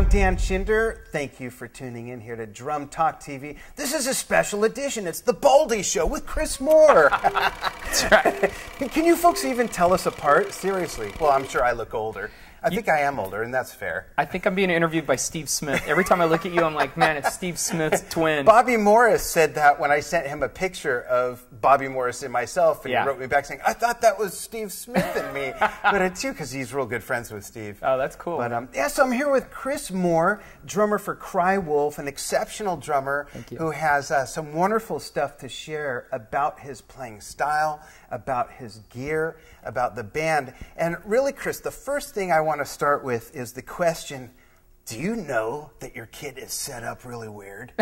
I'm Dan Schinder. Thank you for tuning in here to Drum Talk TV. This is a special edition. It's the Baldy Show with Chris Moore. That's right. Can you folks even tell us apart? Seriously. Well, I'm sure I look older. I think I am older, and that's fair. I think I'm being interviewed by Steve Smith. Every time I look at you, I'm like, man, it's Steve Smith's twin. Bobby Morris said that when I sent him a picture of Bobby Morris and myself, and he wrote me back saying, I thought that was Steve Smith and me. But it's you, because he's real good friends with Steve. Oh, that's cool. But yeah, so I'm here with Chris Moore, drummer for Cry Wolf, an exceptional drummer who has some wonderful stuff to share about his playing style, about his gear, about the band. And really, Chris, the first thing I want to start with is the question, do you know that your kit is set up really weird?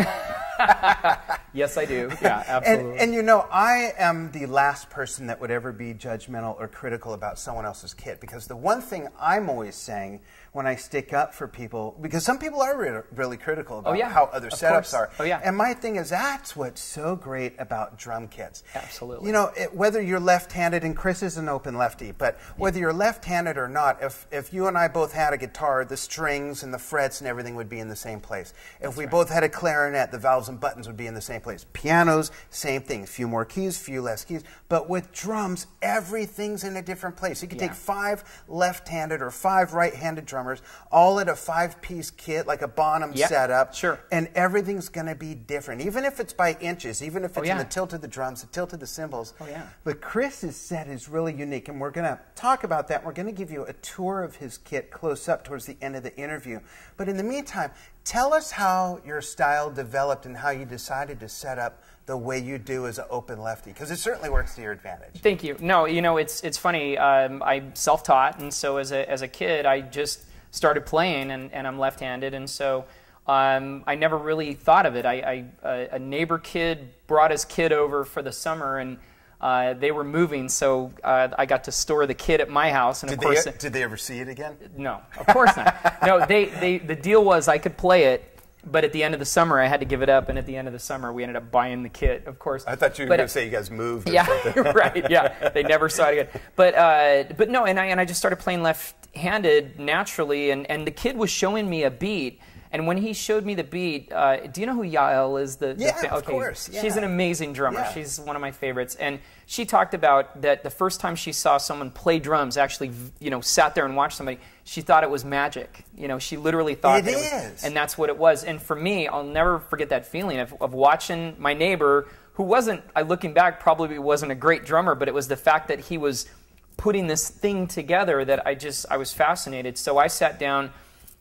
Yes, I do. Yeah, absolutely. And you know, I am the last person that would ever be judgmental or critical about someone else's kit, because the one thing I'm always saying when I stick up for people, because some people are really critical about how other setups are. Oh, yeah. And my thing is, that's what's so great about drum kits. Absolutely. You know, whether you're left-handed, and Chris is an open-lefty, but whether you're left-handed or not, if you and I both had a guitar, the strings and the frets and everything would be in the same place. If we both had a clarinet, the valves and buttons would be in the same place. Pianos, same thing. A few more keys, few less keys. But with drums, everything's in a different place. You can take 5 left-handed or 5 right-handed drummers, all at a 5-piece kit, like a Bonham setup. Sure. And everything's going to be different, even if it's by inches, even if it's in the tilt of the drums, the tilt of the cymbals. Oh, yeah. But Chris's set is really unique, and we're going to talk about that. We're going to give you a tour of his kit close up towards the end of the interview. But in the meantime, tell us how your style developed and how you decided to set up the way you do as an open lefty, because it certainly works to your advantage. Thank you. No, you know, it's funny. I'm self-taught, and so as a kid, I just started playing, and I'm left-handed, and so I never really thought of it. A neighbor kid brought his kid over for the summer, and they were moving, so I got to store the kit at my house. And Did they ever see it again? No, of course not. No, the deal was I could play it, but at the end of the summer, I had to give it up, and at the end of the summer, we ended up buying the kit, of course. I thought you were going to say you guys moved or something. Right, yeah. They never saw it again. But no, and I just started playing left-handed naturally, and the kid was showing me a beat, and when he showed me the beat, do you know who Yael is? Of course. Yeah. She's an amazing drummer. Yeah. She's one of my favorites, and she talked about that the first time she saw someone play drums, actually, you know, sat there and watched somebody, she thought it was magic. You know, she literally thought it is. And that's what it was. And for me, I'll never forget that feeling of watching my neighbor, who wasn't, looking back, probably wasn't a great drummer, but it was the fact that he was putting this thing together that I was fascinated. So I sat down,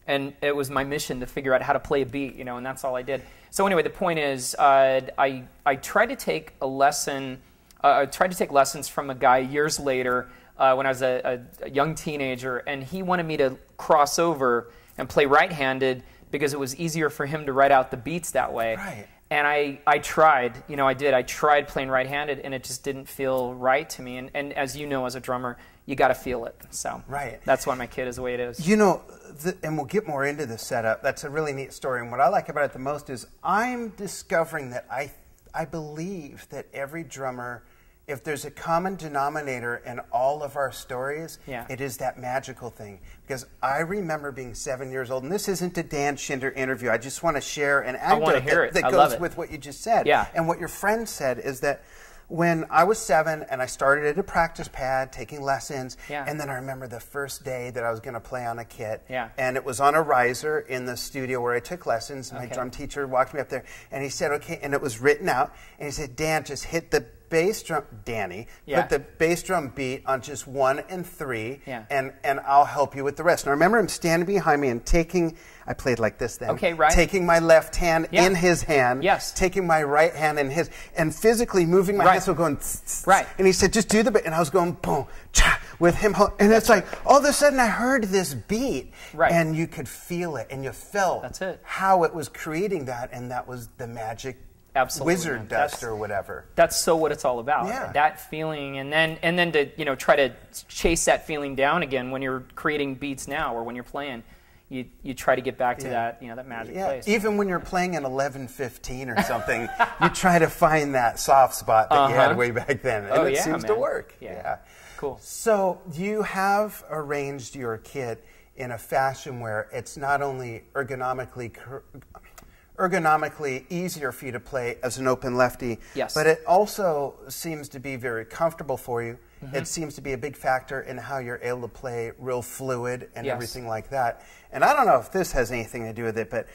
and it was my mission to figure out how to play a beat, you know, and that's all I did. So anyway, the point is, I tried to take a lesson. I tried to take lessons from a guy years later when I was a young teenager, and he wanted me to cross over and play right-handed because it was easier for him to write out the beats that way. Right. And I tried, you know, I tried playing right-handed, and it just didn't feel right to me. And as you know, as a drummer, you got to feel it. So that's why my kit is the way it is. You know, and we'll get more into the setup. That's a really neat story. And what I like about it the most is I'm discovering that I believe that every drummer, if there's a common denominator in all of our stories, it is that magical thing. Because I remember being 7 years old, and this isn't a Dan Schinder interview. I just want to share an anecdote that goes with what you just said. Yeah. And what your friend said is that when I was 7 and I started at a practice pad taking lessons, and then I remember the first day that I was going to play on a kit, and it was on a riser in the studio where I took lessons. My drum teacher walked me up there, and he said, okay, and it was written out, and he said, Dan, just hit the bass drum, Danny, put the bass drum beat on just 1 and 3, and I'll help you with the rest. And I remember him standing behind me and taking, I played like this then, taking my left hand in his hand, taking my right hand in his, and physically moving my hands, so going, and he said, just do the beat, and I was going, boom, cha, with him, and it's like, all of a sudden I heard this beat, and you could feel it, and you felt how it was creating that, and that was the magic. Absolutely, wizard dust or whatever. That's so what it's all about. That feeling, and then to try to chase that feeling down again when you're creating beats now, or when you're playing. You try to get back to that that magic place. Even when you're playing an 11-15 or something, you try to find that soft spot that you had way back then, and it seems to work. Yeah. Cool. So you have arranged your kit in a fashion where it's not only ergonomically easier for you to play as an open lefty, but it also seems to be very comfortable for you. It seems to be a big factor in how you're able to play real fluid and everything like that. And I don't know if this has anything to do with it, but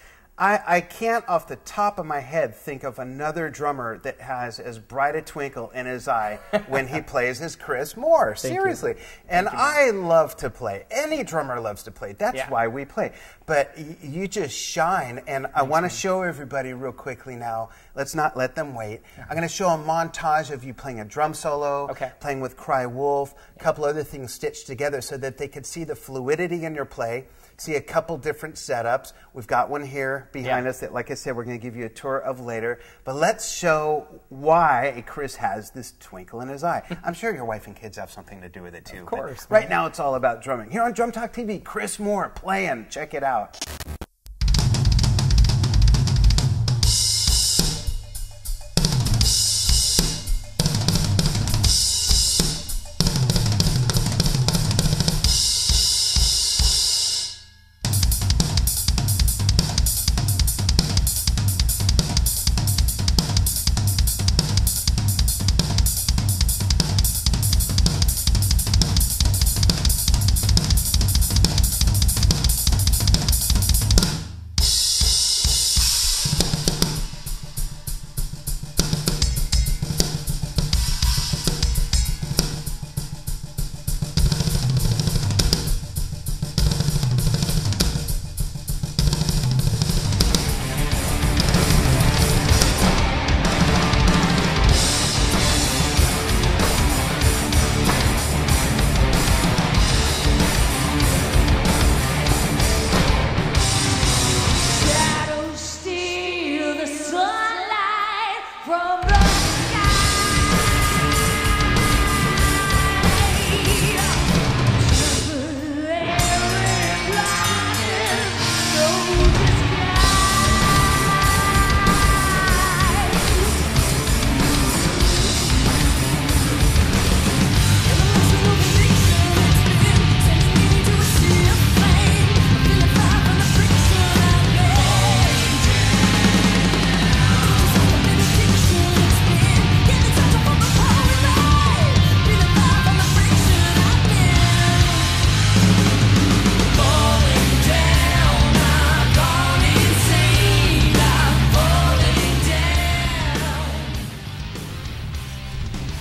I can't off the top of my head think of another drummer that has as bright a twinkle in his eye when he plays as Chris Moore. Seriously. And I love to play. Any drummer loves to play. That's why we play. But you just shine. And I want to show everybody real quickly now. Let's not let them wait. I'm going to show a montage of you playing a drum solo, playing with Cry Wolf, a couple other things stitched together so that they could see the fluidity in your play. See a couple different setups. We've got one here behind us that, like I said, we're going to give you a tour of later. But let's show why Chris has this twinkle in his eye. I'm sure your wife and kids have something to do with it, too. Of course. Right now, it's all about drumming. Here on Drum Talk TV, Chris Moore playing. Check it out.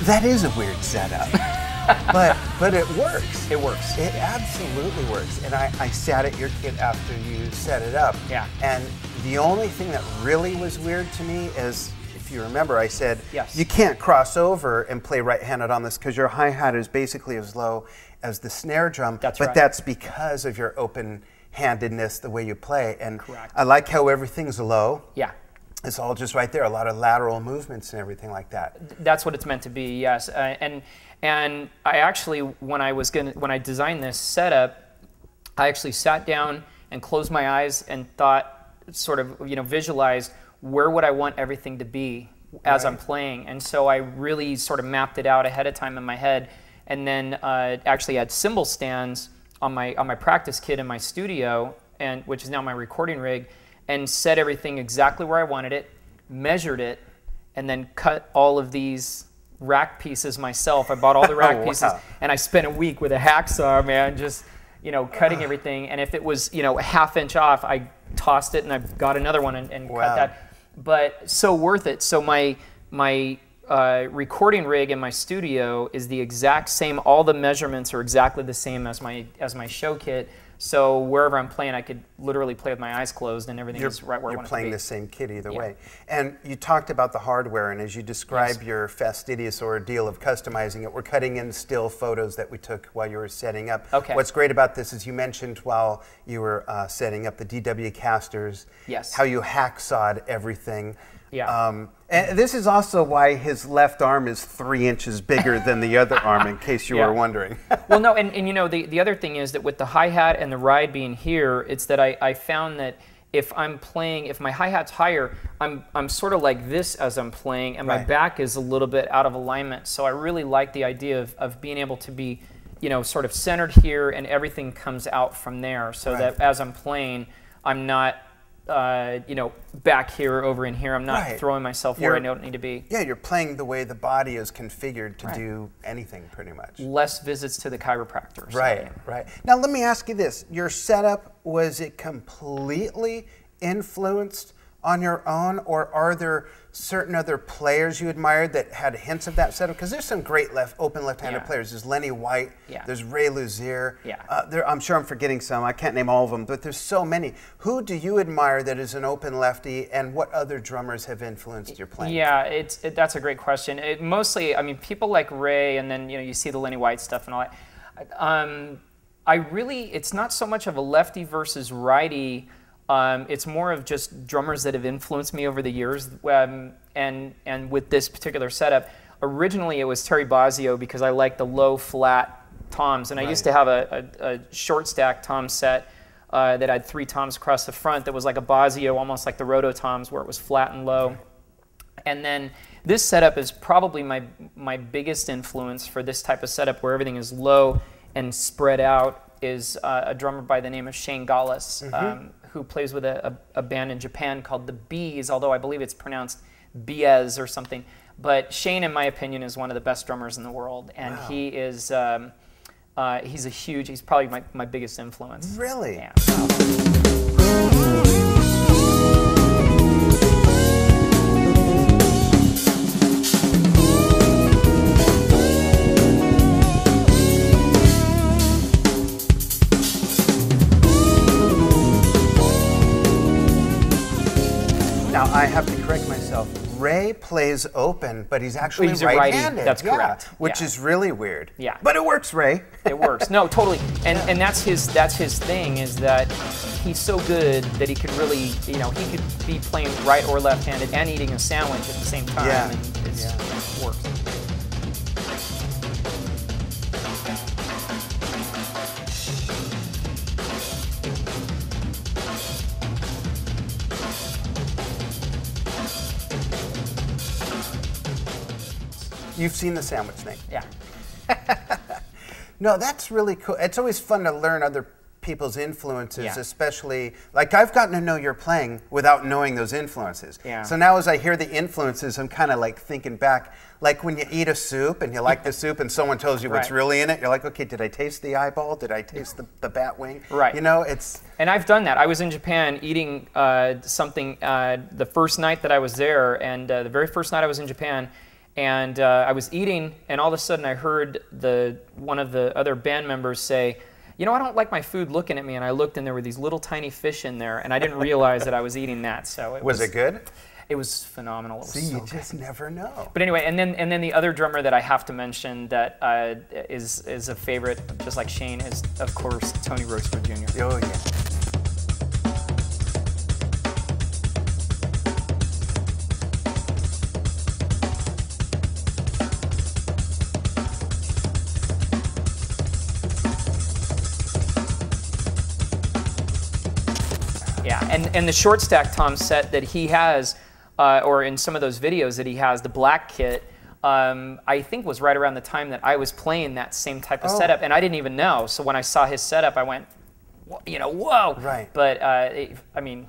That is a weird setup, but it works. It works. It absolutely works. And I sat at your kit after you set it up. Yeah. And the only thing that really was weird to me is, if you remember, I said, you can't cross over and play right-handed on this because your hi-hat is basically as low as the snare drum. That's right. But that's because of your open-handedness, the way you play. And correct. I like how everything's low. Yeah. It's all just right there, a lot of lateral movements and everything like that. That's what it's meant to be, yes. And I actually, when I designed this setup, I actually sat down and closed my eyes and thought, sort of, visualized where would I want everything to be as I'm playing. And so I really sort of mapped it out ahead of time in my head, and then actually had cymbal stands on my practice kit in my studio, which is now my recording rig, and set everything exactly where I wanted it, measured it, and then cut all of these rack pieces myself. I bought all the rack pieces, and I spent a week with a hacksaw, man, just cutting everything. And if it was a half-inch off, I tossed it and I got another one and cut that. But so worth it. So my recording rig in my studio is the exact same. All the measurements are exactly the same as my show kit. So wherever I'm playing, I could literally play with my eyes closed, and everything is right where I want it to be. You're playing the same kit either way. And you talked about the hardware, and as you describe your fastidious ordeal of customizing it, we're cutting in still photos that we took while you were setting up. What's great about this is you mentioned while you were setting up the DW casters, how you hacksawed everything. And this is also why his left arm is 3 inches bigger than the other arm, in case you were wondering. Well, no, and the other thing is that with the hi-hat and the ride being here, it's that I found that if I'm playing, if my hi-hat's higher, I'm sort of like this as I'm playing, and my back is a little bit out of alignment. So I really like the idea of being able to be sort of centered here, and everything comes out from there, so that as I'm playing, I'm not, back here, over in here. I'm not throwing myself where I don't need to be. Yeah, you're playing the way the body is configured to do anything, pretty much. Less visits to the chiropractor. Right. Now, let me ask you this. Your setup, was it completely influenced on your own, or are there certain other players you admired that had hints of that setup? Because there's some great open left-handed players. There's Lenny White, there's Ray Luzier. I'm sure I'm forgetting some. I can't name all of them, but there's so many. Who do you admire that is an open lefty, and what other drummers have influenced your playing? Yeah, that's a great question. Mostly, I mean, people like Ray, and then you see the Lenny White stuff and all that. It's not so much of a lefty versus righty. It's more of just drummers that have influenced me over the years, and with this particular setup. Originally, it was Terry Bozzio, because I like the low, flat toms, and I used to have a Shortstack Tom set that had 3 toms across the front that was like a Bozzio, almost like the Roto toms, where it was flat and low. And then this setup is probably my biggest influence for this type of setup, where everything is low and spread out, is a drummer by the name of Shane Gallus. Who plays with a band in Japan called the Bees, although I believe it's pronounced Biez or something. But Shane, in my opinion, is one of the best drummers in the world, and he is he's probably my biggest influence. Really? Yeah. Now, I have to correct myself. Ray plays open, but he's actually right-handed. That's correct. Which is really weird. Yeah. But it works, Ray. It works. No, totally. And that's his thing, is that he's so good that he could really, he could be playing right or left-handed and eating a sandwich at the same time. Yeah. And it works. You've seen the sandwich thing. Yeah. No, that's really cool. It's always fun to learn other people's influences, especially, like, I've gotten to know your playing without knowing those influences. Yeah. So now as I hear the influences, I'm kind of like thinking back, like when you eat a soup and you like the soup and someone tells you what's really in it, you're like, okay, did I taste the eyeball? Did I taste the bat wing? Right. It's... And I've done that. I was in Japan eating something the first night that I was there, and the very first night I was in Japan, and I was eating, and all of a sudden I heard one of the other band members say, I don't like my food looking at me, and I looked, and there were these little tiny fish in there, and I didn't realize that I was eating that. So was it good? It was phenomenal. See, you just never know. But anyway, and then the other drummer that I have to mention that is a favorite, just like Shane, is of course Tony Roachford Jr. Oh yeah. Yeah, and the Shortstack Tom set that he has, or in some of those videos that he has, the black kit, I think was right around the time that I was playing that same type of setup, and I didn't even know. So when I saw his setup, I went, whoa! Right. But I mean,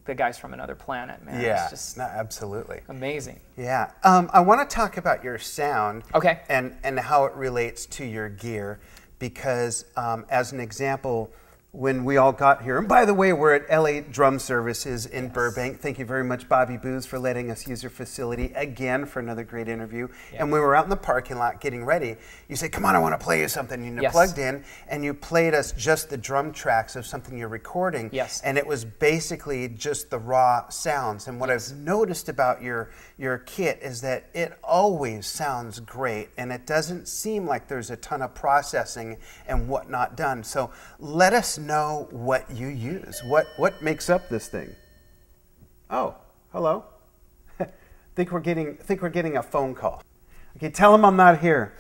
the guy's from another planet, man. Yeah, it's just absolutely amazing. Yeah, I want to talk about your sound, okay, and how it relates to your gear, because as an example, when we all got here, and by the way, we're at LA Drum Services in Burbank. Thank you very much, Bobby Booz, for letting us use your facility again for another great interview. Yeah. And we were out in the parking lot getting ready. You said, come on, I want to play you something. And you plugged in, and you played us just the drum tracks of something you're recording. Yes. And it was basically just the raw sounds. And what I've noticed about your kit is that it always sounds great, and it doesn't seem like there's a ton of processing and whatnot done. So let us know what you use. What makes up this thing? Oh, hello. think we're getting a phone call. Okay, tell them I'm not here.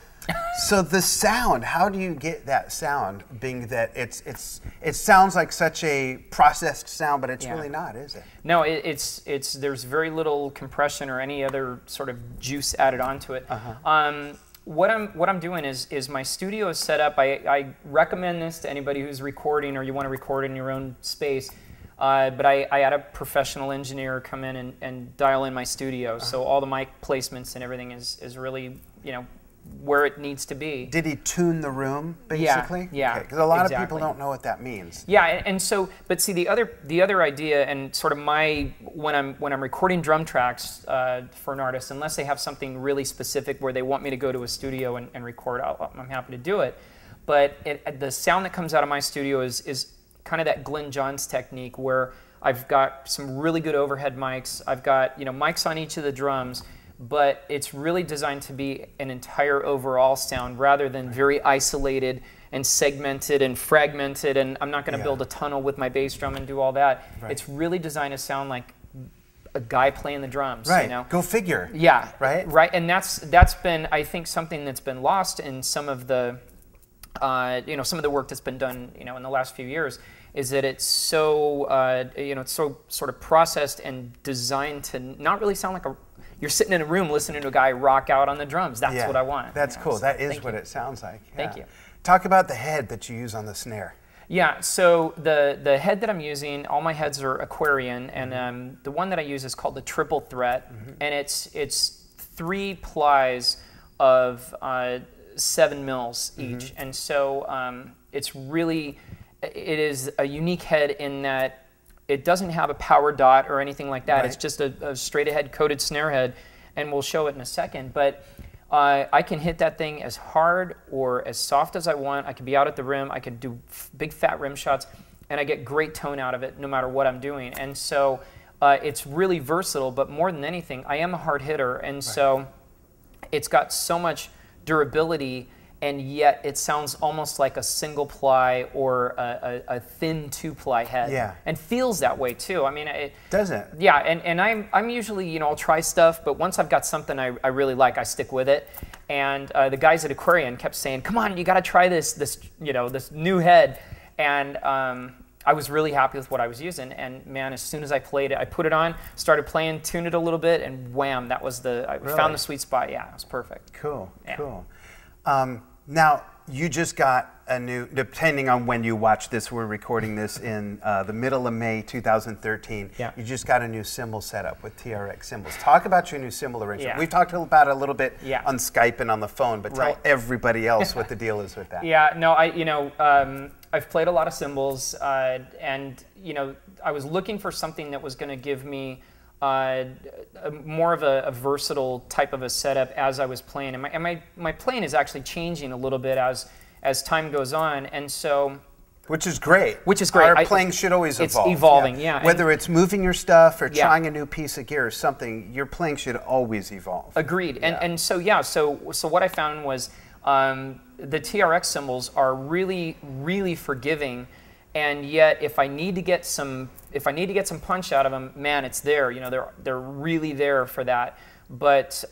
So the sound, how do you get that sound, being that it sounds like such a processed sound, but it's really not, is it? No, there's very little compression or any other sort of juice added onto it. what I'm doing is my studio is set up. I recommend this to anybody who's recording or you want to record in your own space. But I had a professional engineer come in and dial in my studio. So all the mic placements and everything is really, you know, where it needs to be. Did he tune the room, basically? Yeah. Because a lot of people don't know what that means. Yeah, and so, but see, the other idea, and sort of when I'm recording drum tracks for an artist, unless they have something really specific where they want me to go to a studio and record, I'm happy to do it. But the sound that comes out of my studio is kind of that Glenn Johns technique, where I've got some really good overhead mics. I've got, you know, mics on each of the drums. But it's really designed to be an entire overall sound rather than very isolated and segmented and fragmented, and I'm not going to build a tunnel with my bass drum and do all that. Right. It's really designed to sound like a guy playing the drums. Right. You know? Go figure. Yeah. Right. Right. And that's been, I think, something that's been lost in some of the some of the work that's been done, you know, in the last few years, is that it's so it's so sort of processed and designed to not really sound like you're sitting in a room listening to a guy rock out on the drums. That's what I want. That's cool. That is what it sounds like. Yeah. Thank you. Talk about the head that you use on the snare. Yeah, so the head that I'm using, all my heads are Aquarian, and the one that I use is called the Triple Threat, and it's 3 plies of 7 mils each, and so it is a unique head in that it doesn't have a power dot or anything like that. Right. It's just a straight ahead coated snare head, and we'll show it in a second. But I can hit that thing as hard or as soft as I want. I can be out at the rim. I can do big fat rim shots, and I get great tone out of it no matter what I'm doing. And so it's really versatile, but more than anything, I am a hard hitter, and so it's got so much durability, and yet it sounds almost like a single ply or a thin 2-ply head. Yeah. And feels that way too. I mean, it doesn't. Yeah, and I'm usually, you know, I'll try stuff, but once I've got something I really like, I stick with it. And the guys at Aquarian kept saying, "Come on, you got to try this new head." And I was really happy with what I was using, and man, as soon as I played it, I put it on, started playing, tuned it a little bit, and wham, that was I found the sweet spot. Yeah, it was perfect. Cool, cool. Now, you just got a new, depending on when you watch this, we're recording this in the middle of May 2013. Yeah. You just got a new cymbal setup with TRX Symbols. Talk about your new cymbal arrangement. Yeah. We've talked about it a little bit on Skype and on the phone, but tell everybody else what the deal is with that. Yeah, no, I've played a lot of cymbals, and I was looking for something that was going to give me more of a versatile type of a setup as I was playing, and my playing is actually changing a little bit as time goes on, and so. Which is great. Which is great. Our playing should always evolve. It's evolving, yeah. Whether it's moving your stuff or trying a new piece of gear or something, your playing should always evolve. Agreed. And so what I found was the TRX cymbals are really, really forgiving, and yet if I need to get some punch out of them, man, it's there. They're really there for that. But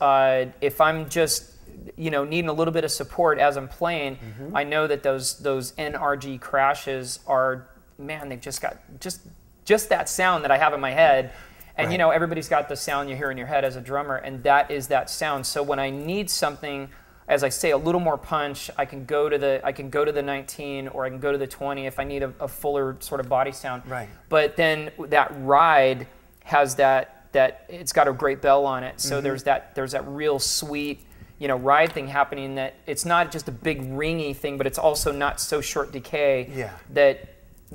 if I'm just needing a little bit of support as I'm playing, I know that those NRG crashes are, man, they've just got just that sound that I have in my head. And everybody's got the sound you hear in your head as a drummer, and that is that sound. So when I need something, as I say, a little more punch, I can go to the 19 or I can go to the 20 if I need a fuller sort of body sound. Right. But then that ride has that it's got a great bell on it. So there's that real sweet ride thing happening, that it's not just a big ringy thing, but it's also not so short decay that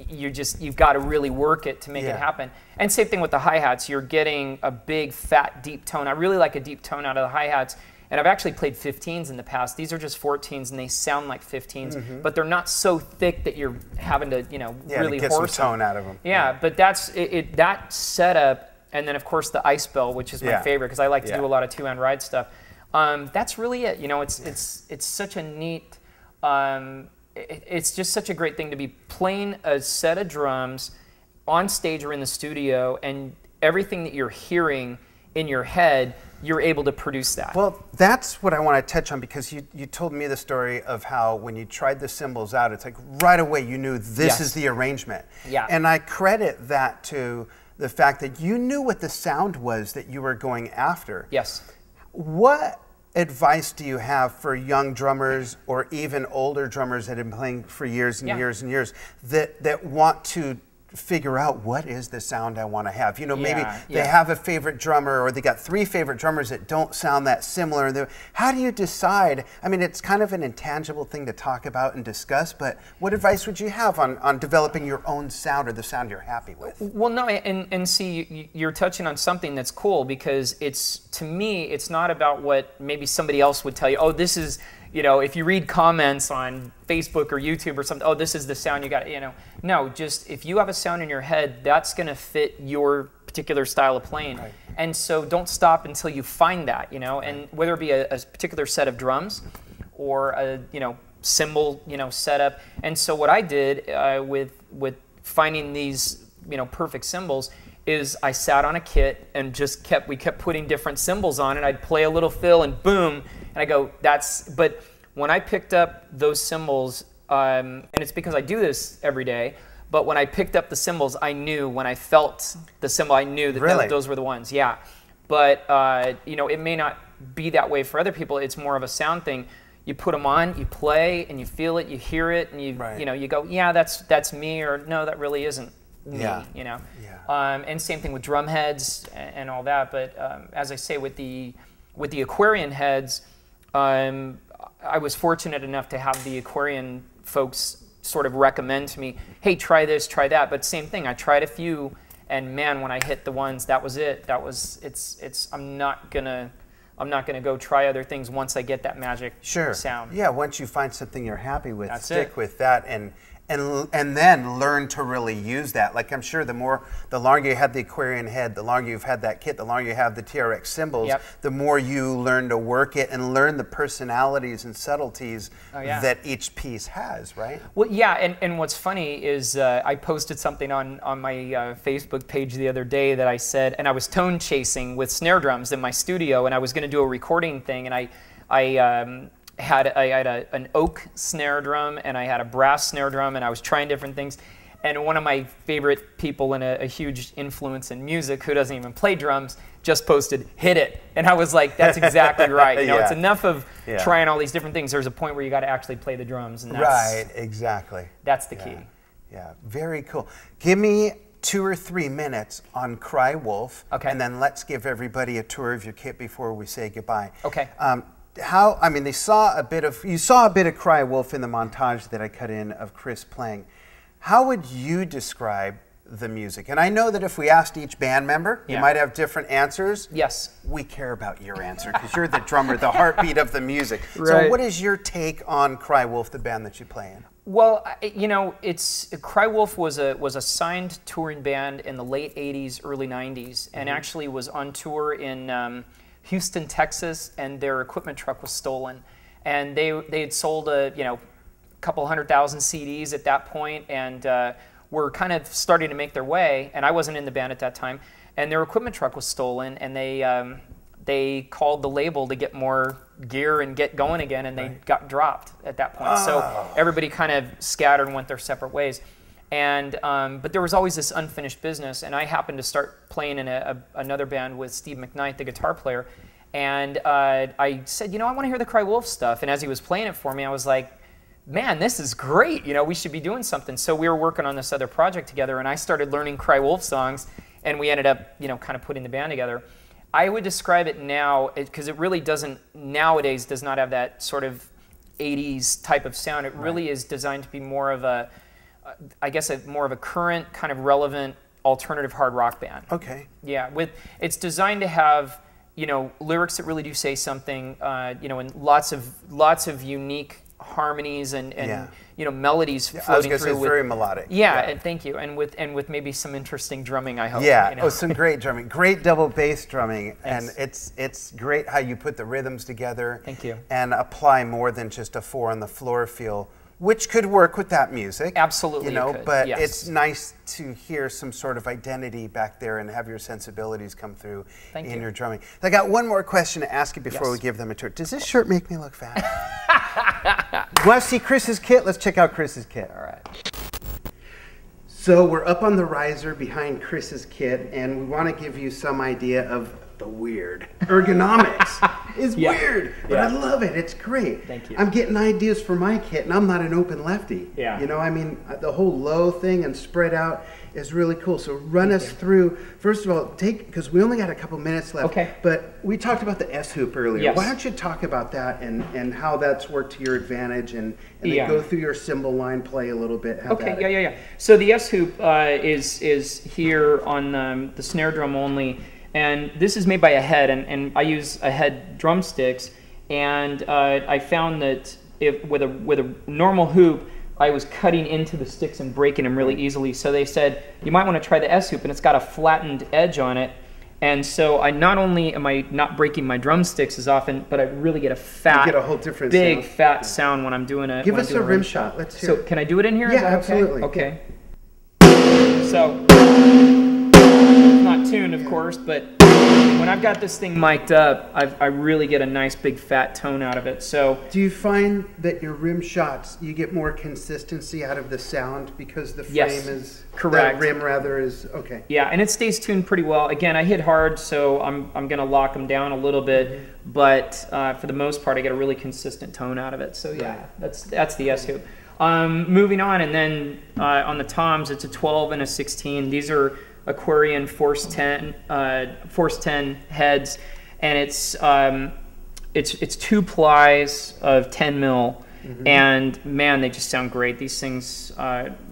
you've got to really work it to make it happen. And same thing with the hi-hats. You're getting a big fat deep tone. I really like a deep tone out of the hi-hats. And I've actually played 15s in the past. These are just 14s, and they sound like 15s, but they're not so thick that you're having to, really get hoarse some tone out of them. Yeah, but that's that setup, and then of course the ice bell, which is my favorite because I like to do a lot of two-hand ride stuff. That's really it. It's such a neat. It's just such a great thing to be playing a set of drums on stage or in the studio, and everything that you're hearing in your head, you're able to produce that. Well, that's what I want to touch on, because you told me the story of how when you tried the cymbals out, it's like right away you knew this is the arrangement. Yeah. And I credit that to the fact that you knew what the sound was that you were going after. Yes. What advice do you have for young drummers or even older drummers that have been playing for years and years and years that want to figure out what is the sound I want to have? You know, maybe they have a favorite drummer, or they got 3 favorite drummers that don't sound that similar. How do you decide? I mean, it's kind of an intangible thing to talk about and discuss, but what advice would you have on developing your own sound, or the sound you're happy with? Well, no, and see, you're touching on something that's cool, because to me, it's not about what maybe somebody else would tell you. Oh, this is, you know, if you read comments on Facebook or YouTube or something, oh, this is the sound you got, you know. No, just if you have a sound in your head, that's going to fit your particular style of playing. Right. And so don't stop until you find that, you know, and whether it be a particular set of drums or a, you know, cymbal, you know, setup. And so what I did with finding these, you know, perfect cymbals is I sat on a kit and just we kept putting different cymbals on it. I'd play a little fill and boom, and I go, but when I picked up those cymbals, and it's because I do this every day, but when I picked up the cymbals, I knew when I felt the cymbal, I knew that those were the ones, yeah. But, you know, it may not be that way for other people. It's more of a sound thing. You put them on, you play, and you feel it, you hear it, and you know, you go, yeah, that's me, or no, that really isn't me, you know. Yeah. And same thing with drum heads and all that. But as I say, with the Aquarian heads, I was fortunate enough to have the Aquarian folks sort of recommend to me, hey, try this, try that. But same thing, I tried a few, and man, when I hit the ones, that was it. I'm not gonna go try other things once I get that magic sound. Yeah, once you find something you're happy with, stick with that, and then learn to really use that. Like, I'm sure the longer you have the Aquarian head, the longer you've had that kit, the longer you have the TRX Symbols, the more you learn to work it and learn the personalities and subtleties that each piece has, right? Well, yeah, and what's funny is I posted something on my Facebook page the other day that I said, and I was tone chasing with snare drums in my studio, and I was going to do a recording thing, and I had an oak snare drum, and I had a brass snare drum, and I was trying different things. And one of my favorite people and a huge influence in music, who doesn't even play drums, just posted, hit it. And I was like, that's exactly right. You know, it's enough of trying all these different things. There's a point where you got to actually play the drums. And right, exactly. That's the key. Yeah, very cool. Give me 2 or 3 minutes on Cry Wolf, and then let's give everybody a tour of your kit before we say goodbye. Okay. I mean, you saw a bit of Cry Wolf in the montage that I cut in of Chris playing. How would you describe the music? And I know that if we asked each band member, you might have different answers. Yes. We care about your answer, because you're the drummer, the heartbeat of the music. Right. So what is your take on Cry Wolf, the band that you play in? Well, you know, Cry Wolf was a signed touring band in the late 80s, early 90s, and actually was on tour in Houston, Texas, and their equipment truck was stolen. And they had sold a couple 100,000 CDs at that point, and were kind of starting to make their way. And I wasn't in the band at that time. And their equipment truck was stolen, and they called the label to get more gear and get going again, and they got dropped at that point. So everybody kind of scattered and went their separate ways. And but there was always this unfinished business, and I happened to start playing in another band with Steve McKnight, the guitar player, and I said, I want to hear the Cry Wolf stuff. And as he was playing it for me, I was like, man, this is great. We should be doing something. So we were working on this other project together, and I started learning Cry Wolf songs, and we ended up, kind of putting the band together. I would describe it now, because it really nowadays does not have that sort of 80s type of sound. It really is designed to be more of a, I guess, more of a current, kind of relevant alternative hard rock band. Okay. Yeah, it's designed to have, lyrics that really do say something, and lots of unique harmonies and melodies floating through. I was going to say it's very melodic. Yeah, and thank you. And with maybe some interesting drumming, I hope. Yeah, some great drumming. Great double bass drumming. Thanks. And it's great how you put the rhythms together. Thank you. And apply more than just a 4 on the floor feel, which could work with that music. Absolutely, it could. But it's nice to hear some sort of identity back there and have your sensibilities come through in your drumming. I got one more question to ask you before we give them a tour. Does this shirt make me look fat? Want to see Chris's kit? Let's check out Chris's kit. All right. So we're up on the riser behind Chris's kit, and we want to give you some idea of the weird ergonomics is weird, but I love it. It's great. Thank you. I'm getting ideas for my kit, and I'm not an open lefty. Yeah. You know, I mean, the whole low thing and spread out is really cool. So run us through, first of all, because we only got a couple minutes left, but we talked about the S-hoop earlier. Yes. Why don't you talk about that and how that's worked to your advantage, and then go through your cymbal line play a little bit. Yeah. So the S-hoop is here on the snare drum only, and this is made by a head, and I use a head drumsticks, and I found that with a normal hoop, I was cutting into the sticks and breaking them really easily. So they said, you might want to try the S-hoop, and it's got a flattened edge on it. And so not only am I not breaking my drumsticks as often, but I really get a fat, you get a whole different big fat sound when I'm doing a. Give us a rim shot. Let's hear. So can I do it in here? Yeah, absolutely. Okay. So it's not tuned, of course, but when I've got this thing mic'd up, I really get a nice big fat tone out of it. So do you find that your rim shots, you get more consistency out of the sound because the frame is correct? The rim rather is okay. Yeah, and it stays tuned pretty well. Again, I hit hard, so I'm going to lock them down a little bit, but for the most part, I get a really consistent tone out of it. So yeah, that's the S-hoop. Moving on, and then on the toms, it's a 12 and a 16. These are Aquarian Force 10 heads, and it's 2 plies of 10 mil, and man, they just sound great. These things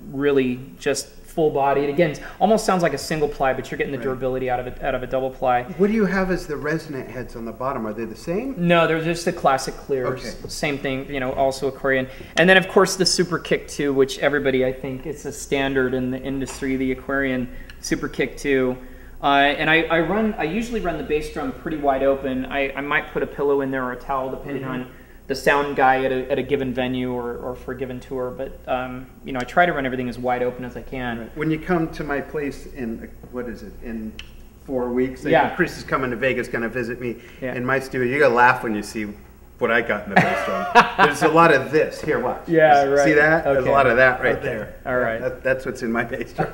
really just full bodied. Again, it almost sounds like a single ply, but you're getting the durability out of a double ply. What do you have as the resonant heads on the bottom? Are they the same? No, they're just the classic clears. Okay. Same thing, you know, also Aquarian. And then of course the Super Kick 2, which everybody, I think, it's a standard in the industry, the Aquarian Super Kick 2. And I usually run the bass drum pretty wide open. I might put a pillow in there or a towel depending on the sound guy at a given venue or for a given tour, but you know, I try to run everything as wide open as I can. Right. When you come to my place in, what is it, in 4 weeks, Chris is coming to Vegas, going to visit me in my studio. You're going to laugh when you see what I got in the bass drum. There's a lot of this. Here, watch. Yeah, right. See that? Okay. There's a lot of that right there. All right. That's what's in my bass drum.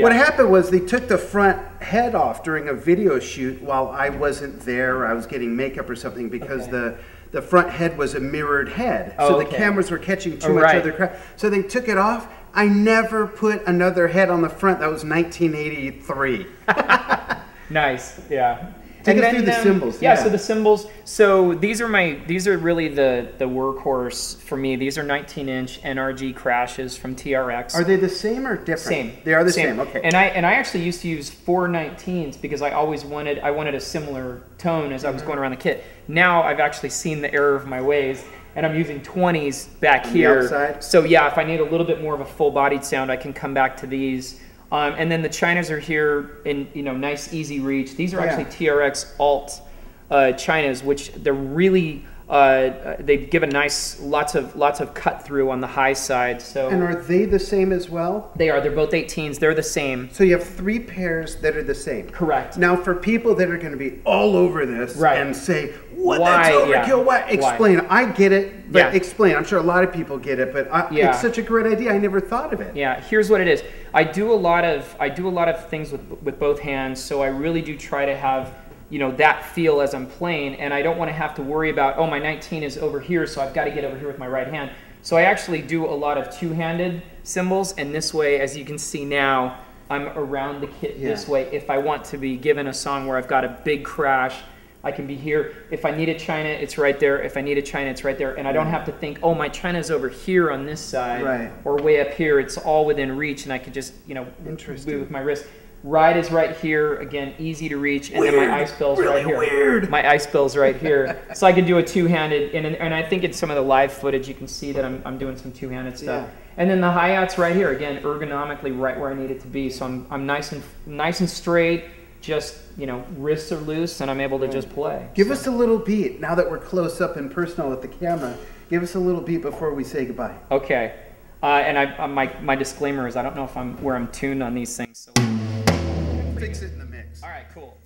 What happened was they took the front head off during a video shoot while I wasn't there, or I was getting makeup or something, because the front head was a mirrored head. So the cameras were catching too much other crap. So they took it off. I never put another head on the front. That was 1983. Nice, yeah. Take us through the cymbals. Yeah, so the cymbals. So these are really the workhorse for me. These are 19-inch NRG crashes from TRX. Are they the same or different? Same. They are the same. Okay. And I actually used to use 419s because I always wanted a similar tone as I was going around the kit. Now I've actually seen the error of my ways, and I'm using 20s back here. Outside? So yeah, if I need a little bit more of a full-bodied sound, I can come back to these. And then the Chinas are here in, you know, nice easy reach. These are actually TRX alt Chinas, which they're really they give a nice lots of cut through on the high side. So and are they the same as well? They are. They're both 18s. They're the same. So you have 3 pairs that are the same. Correct. Now for people that are going to be all over this and say, "What? That's overkill." Why? Explain. I get it, but explain. I'm sure a lot of people get it, but it's such a great idea. I never thought of it. Yeah. Here's what it is. I do a lot of things with both hands, so I really do try to have, you know, that feel as I'm playing, and I don't want to have to worry about, oh, my 19 is over here, so I've got to get over here with my right hand. So I actually do a lot of two-handed cymbals, and this way, as you can see now, I'm around the kit this way. If I want to be given a song where I've got a big crash, I can be here. If I need a China, it's right there. If I need a China, it's right there. And I don't have to think, oh, my China's over here on this side or way up here. It's all within reach, and I can just, you know, move with my wrist. Ride is right here, again, easy to reach, and then my ice bell's right here. My ice bell's right here. So I can do a two-handed, and I think in some of the live footage you can see that I'm doing some two-handed stuff. And then the hi-hat's right here, again, ergonomically right where I need it to be. So I'm nice and straight, just, you know, wrists are loose, and I'm able to just play. Give us a little beat, now that we're close up and personal with the camera. Give us a little beat before we say goodbye. Okay. And my disclaimer is I don't know if where I'm tuned on these things. So. Fix it in the mix. All right, cool.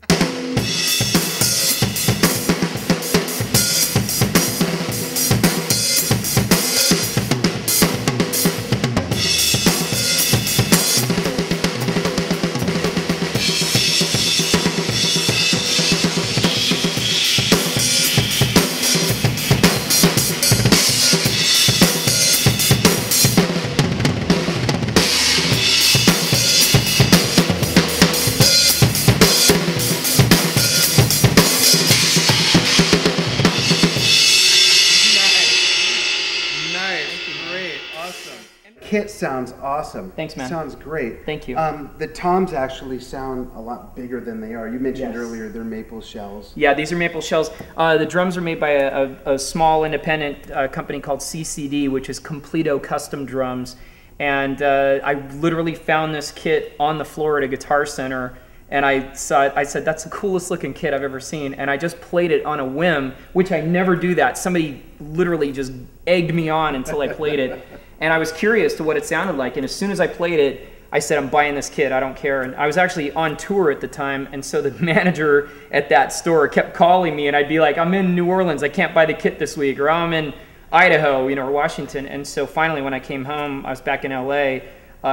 awesome. Kit sounds awesome. Thanks, man. Sounds great. Thank you. The toms actually sound a lot bigger than they are. You mentioned earlier they're maple shells. Yeah, these are maple shells. The drums are made by a small independent company called CCD, which is Completo Custom Drums. And I literally found this kit on the floor at a Guitar Center, and I saw it. I said, that's the coolest looking kit I've ever seen. And I just played it on a whim, which I never do that. Somebody literally just egged me on until I played it. And I was curious to what it sounded like. And as soon as I played it, I said, I'm buying this kit. I don't care. And I was actually on tour at the time. And so the manager at that store kept calling me. And I'd be like, I'm in New Orleans. I can't buy the kit this week. Or I'm in Idaho, or Washington. And so finally, when I came home, I was back in LA.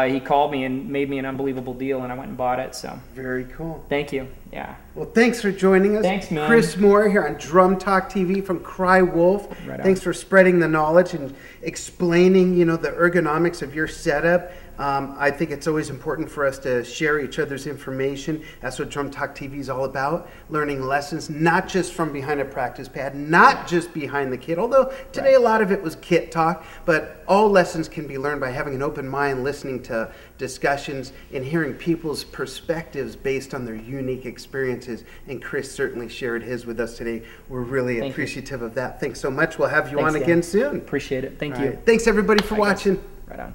He called me and made me an unbelievable deal, and I went and bought it. So very cool. Thank you. Yeah. Well, thanks for joining us. Thanks, man. Chris Moore here on Drum Talk TV from Cry Wolf. Right on. Thanks for spreading the knowledge and explaining, the ergonomics of your setup. I think it's always important for us to share each other's information. That's what Drum Talk TV is all about. Learning lessons, not just from behind a practice pad, not just behind the kit, although today a lot of it was kit talk, but all lessons can be learned by having an open mind, listening to discussions, and hearing people's perspectives based on their unique experiences. And Chris certainly shared his with us today. We're really appreciative of that. Thanks so much. We'll have you on again soon. Appreciate it. Thank you. Thanks everybody for watching. Right on.